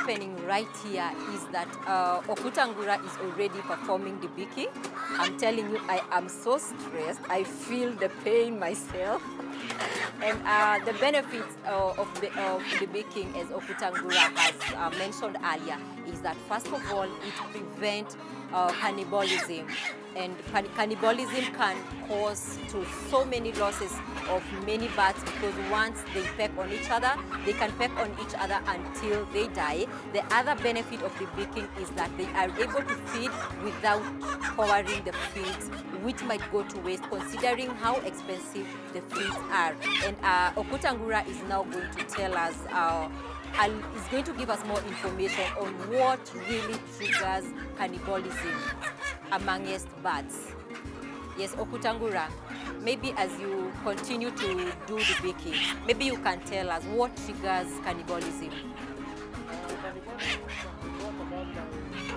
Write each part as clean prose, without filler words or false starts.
happening right here is that Okutangura is already performing the debeaking. I'm telling you, I am so stressed. I feel the pain myself. And the benefits of the debeaking, as Okutangura has mentioned earlier, is that first of all, it prevents cannibalism. And cannibalism can cause to so many losses of many birds, because once they peck on each other, they can peck on each other until they die. The other benefit of the debeaking is that they are able to feed without pouring the feeds, which might go to waste considering how expensive the feeds are. And Okutangura is now going to tell us, is going to give us more information on what really triggers cannibalism amongst birds. Yes, Okutangura, maybe as you continue to do the baking, maybe you can tell us what triggers cannibalism.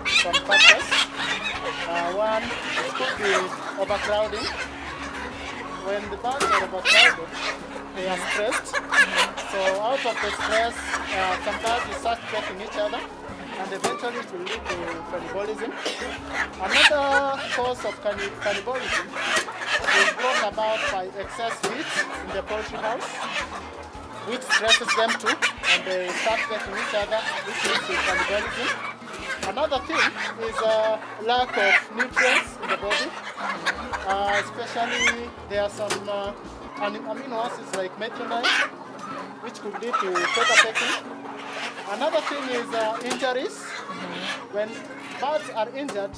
Some factors. One, it could be overcrowding. When the birds are overcrowded, they are stressed. So out of the stress, some birds start pecking each other, and eventually it will lead to cannibalism. Another cause of cannibalism is brought about by excess heat in the poultry house, which stresses them too, and they start pecking each other, which leads to cannibalism. Another thing is lack of nutrients in the body, especially there are some amino acids like methionine, which could lead to feta pecking. Another thing is injuries. When birds are injured,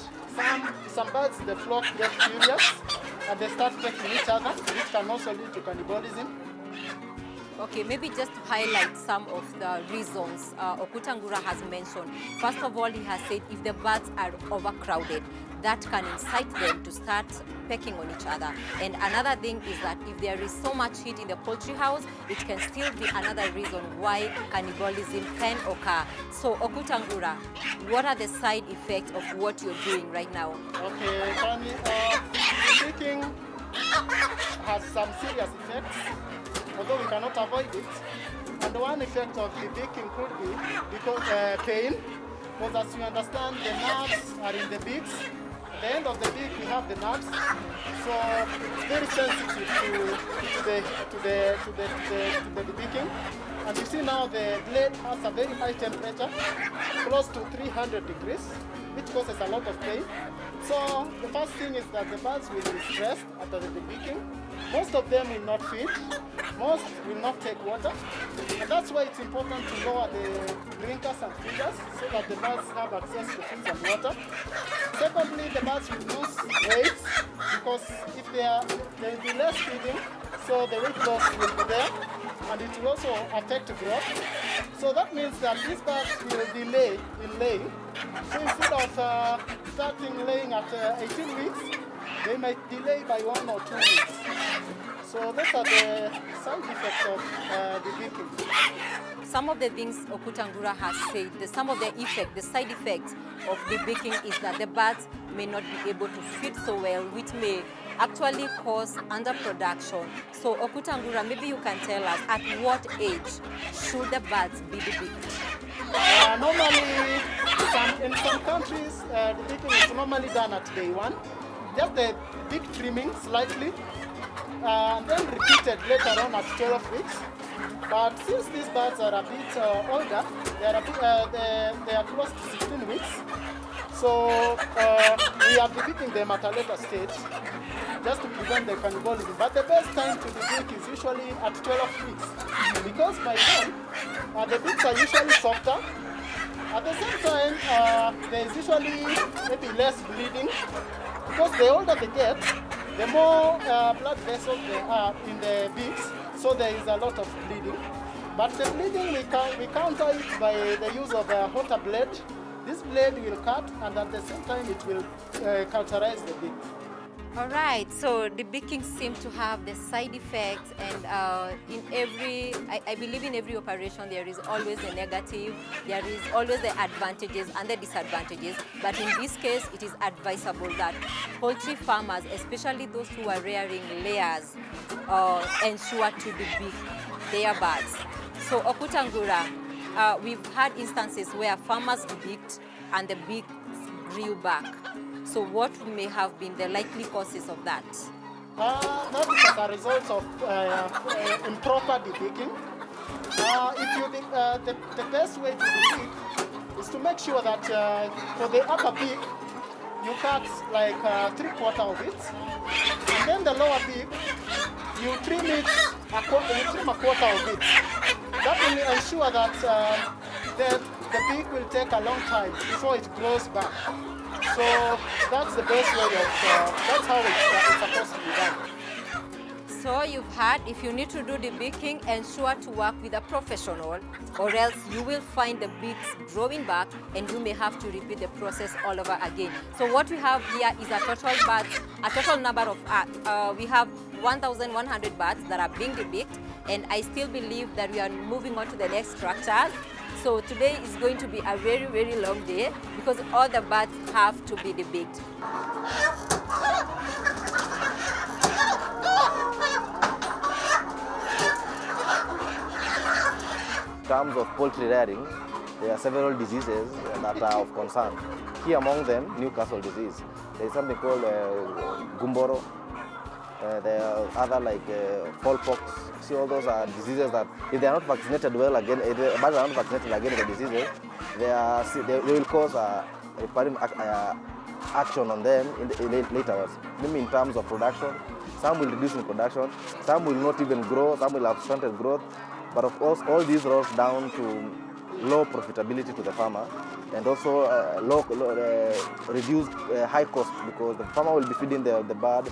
some birds in the flock get furious and they start pecking each other, which can also lead to cannibalism. Okay, maybe just to highlight some of the reasons Okutangura has mentioned. First of all, he has said if the birds are overcrowded, that can incite them to start pecking on each other. And another thing is that if there is so much heat in the poultry house, it can still be another reason why cannibalism can occur. So Okutangura, what are the side effects of what you're doing right now? Okay, debeaking has some serious effects, although we cannot avoid it. And one effect of debeaking could be because pain, because as you understand, the nerves are in the beaks. At the end of the beak, we have the nerves, so it's very sensitive to the debeaking. And you see now the blade has a very high temperature, close to 300 degrees, which causes a lot of pain. So the first thing is that the birds will be stressed after the debeaking. Most of them will not feed, most will not take water, and that's why it's important to lower the drinkers and feeders so that the birds have access to food and water. Secondly, the birds will lose weight because if there will be less feeding, so the weight loss will be there, and it will also affect growth. So that means that these birds will delay in laying. So instead of starting laying at 18 weeks, they might delay by 1 or 2 weeks. So those are the side effects of debeaking. Some of the things Okutangura has said, some of the side effects of debeaking is that the birds may not be able to feed so well, which may actually cause underproduction. So Okutangura, maybe you can tell us at what age should the birds be debeaked? Normally, in some countries, debeaking is normally done at day 1. Just the beak trimming slightly, and then repeated later on at 12 weeks. But since these birds are a bit older, they are close to 16 weeks. So we are debeaking them at a later stage, just to prevent the cannibalism. But the best time to debeak is usually at 12 weeks, because by then the beaks are usually softer. At the same time, there is usually maybe less bleeding, because the older they get, the more blood vessels there are in the beaks, so there is a lot of bleeding. But the bleeding, we counter it by the use of a hotter blade. This blade will cut, and at the same time it will cauterize the beak. All right, so debeaking seems to have the side effects, and I believe in every operation there is always the negative, there is always the advantages and the disadvantages. But in this case, it is advisable that poultry farmers, especially those who are rearing layers, ensure to debeak their birds. So Okutangura, we've had instances where farmers debeaked and the beaks grew back. So what may have been the likely causes of that? That is as a result of improper debeaking. The best way to debeak is to make sure that for the upper beak, you cut like 3/4 of it, and then the lower beak, you trim a quarter of it. That will ensure that the beak will take a long time before it grows back. So that's the best way of, that's how it's supposed to be done. So you've heard, if you need to do debeaking, ensure to work with a professional, or else you will find the beaks growing back and you may have to repeat the process all over again. So what we have here is a total number of, we have 1,100 birds that are being debeaked, and I still believe that we are moving on to the next structures. So today is going to be a very, very long day because all the birds have to be debeaked. In terms of poultry rearing, there are several diseases that are of concern. Key among them, Newcastle disease. There is something called gumboro. There are other like fowlpox. See, all those are diseases that, if they are not vaccinated well again, if the birds are not vaccinated against the diseases, they will cause a repairing action on them in later hours. Maybe in terms of production, some will reduce in production, some will not even grow, some will have stunted growth. But of course, all these rolls down to low profitability to the farmer, and also reduced high cost, because the farmer will be feeding the bird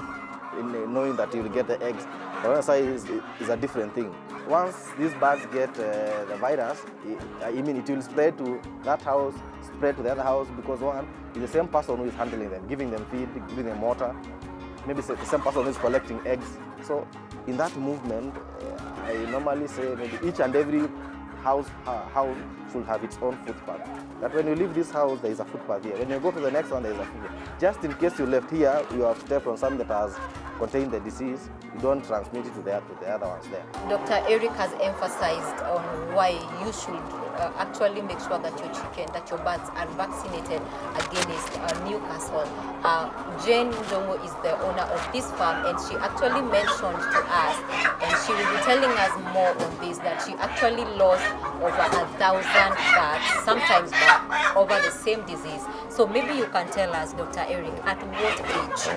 knowing that he will get the eggs. The other side is a different thing. Once these birds get the virus, it will spread to that house, spread to the other house, because one is the same person who is handling them, giving them feed, giving them water. Maybe it's the same person who is collecting eggs. So in that movement, I normally say maybe each and every house should have its own footpath. That when you leave this house, there is a footpath here. When you go to the next one, there is a footpath. Just in case you left here, you have stepped on something that has contained the disease, you don't transmit it to the other ones there. Dr. Eric has emphasized on why you should actually make sure that your birds are vaccinated against Newcastle. Jane Ndongo is the owner of this farm, and she actually mentioned to us, and she will be telling us more on this, that she actually lost over 1,000 birds, sometimes over the same disease. So maybe you can tell us, Dr. Eric, at what age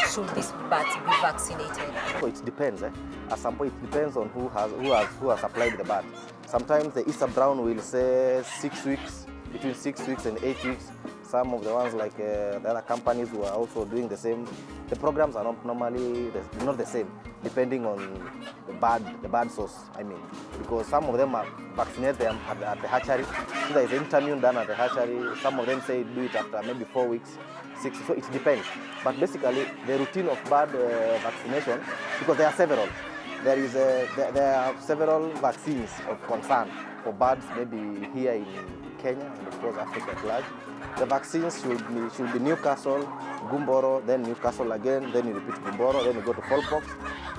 should these birds be vaccinated? So it depends. At some point, it depends on who has supplied the bird. Sometimes the Easter brown will say 6 weeks, between 6 weeks and 8 weeks. Some of the ones like the other companies who are also doing the same. The programs are not normally not the same, depending on the bird source. I mean, because some of them are vaccinate them at the hatchery. So there is an interview done at the hatchery. Some of them say do it after maybe 4 weeks, 6. So it depends. But basically, the routine of bird vaccination, because there are several. There are several vaccines of concern for birds, maybe here in Kenya and of course Africa at large. The vaccines should be Newcastle, gumboro, then Newcastle again, then you repeat gumboro, then you go to fowlpox,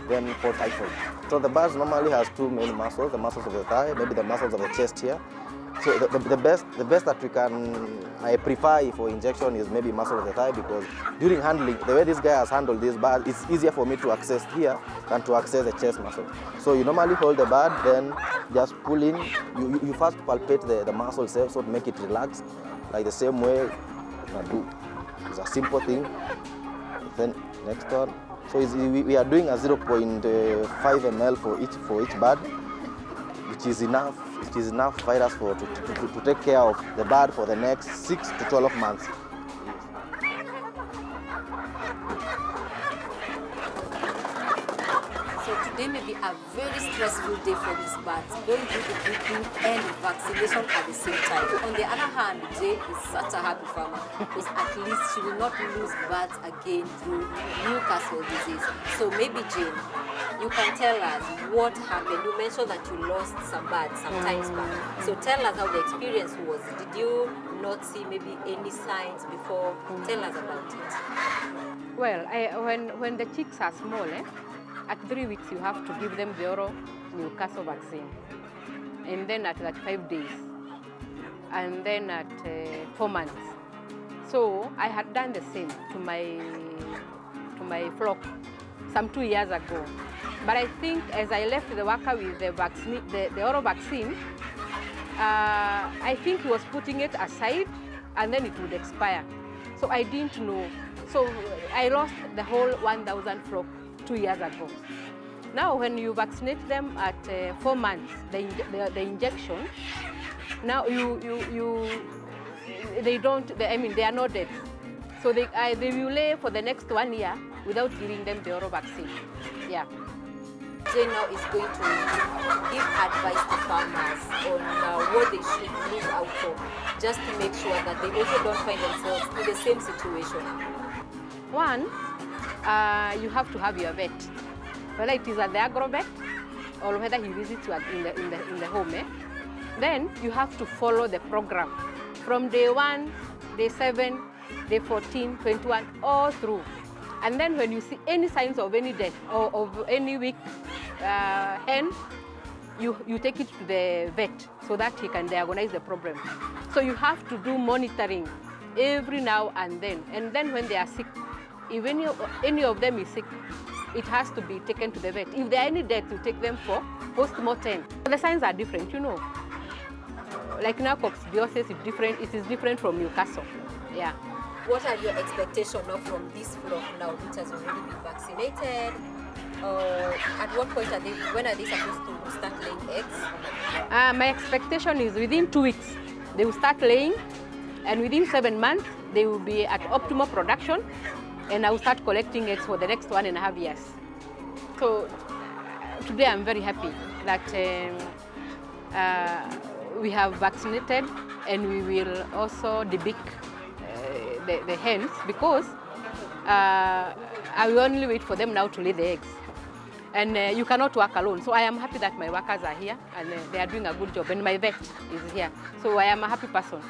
then for typhoid. So the birds normally has two main muscles, the muscles of the thigh, maybe the muscles of the chest here. So the best that I prefer for injection is maybe muscle of the thigh, because during handling, the way this guy has handled this bird, it's easier for me to access here than to access the chest muscle. So you normally hold the bird, then just pull in. You first palpate the muscle itself, so to make it relax, like the same way I do. It's a simple thing. Then next one. So we are doing a 0.5 ml for each bird, which is enough. It is enough virus to take care of the bird for the next 6 to 12 months. So today may be a very stressful day for these birds, going through the debeaking and vaccination at the same time. On the other hand, Jane is such a happy farmer because at least she will not lose birds again through Newcastle disease. So maybe Jane, you can tell us what happened. You mentioned that you lost some birds sometimes back. So tell us how the experience was. Did you not see maybe any signs before? Tell us about it. Well, when the chicks are small, at 3 weeks you have to give them the oral Newcastle vaccine. and then at 35 days, and then at 4 months. So I had done the same to my flock some 2 years ago. But I think as I left the worker with the oral vaccine, I think he was putting it aside and then it would expire. So I didn't know. So I lost the whole 1,000 flock 2 years ago. Now when you vaccinate them at 4 months, the injection, now they are not dead. So they will lay for the next 1 year without giving them the oral vaccine. Yeah. Jane now is going to give advice to farmers on what they should look out for, just to make sure that they also don't find themselves in the same situation. One, you have to have your vet, whether it is at the agro-vet or whether he visits you in the home. Then you have to follow the program from day 1, day 7, day 14, 21, all through. And then when you see any signs of any death or of any weak hen, you take it to the vet so that he can diagnose the problem. So you have to do monitoring every now and then. And then when they are sick, if any of them is sick, it has to be taken to the vet. If there are any deaths, you take them for post-mortem. The signs are different, you know. Like now, coccidiosis is different. It is different from Newcastle. Yeah. What are your expectations now from this flock now, which has already been vaccinated? At what point when are they supposed to start laying eggs? My expectation is within 2 weeks, they will start laying, and within 7 months, they will be at optimal production, and I will start collecting eggs for the next 1.5 years. So today I'm very happy that we have vaccinated, and we will also debeak the hens, because I will only wait for them now to lay the eggs. And you cannot work alone. So I am happy that my workers are here and they are doing a good job, and my vet is here. So I am a happy person.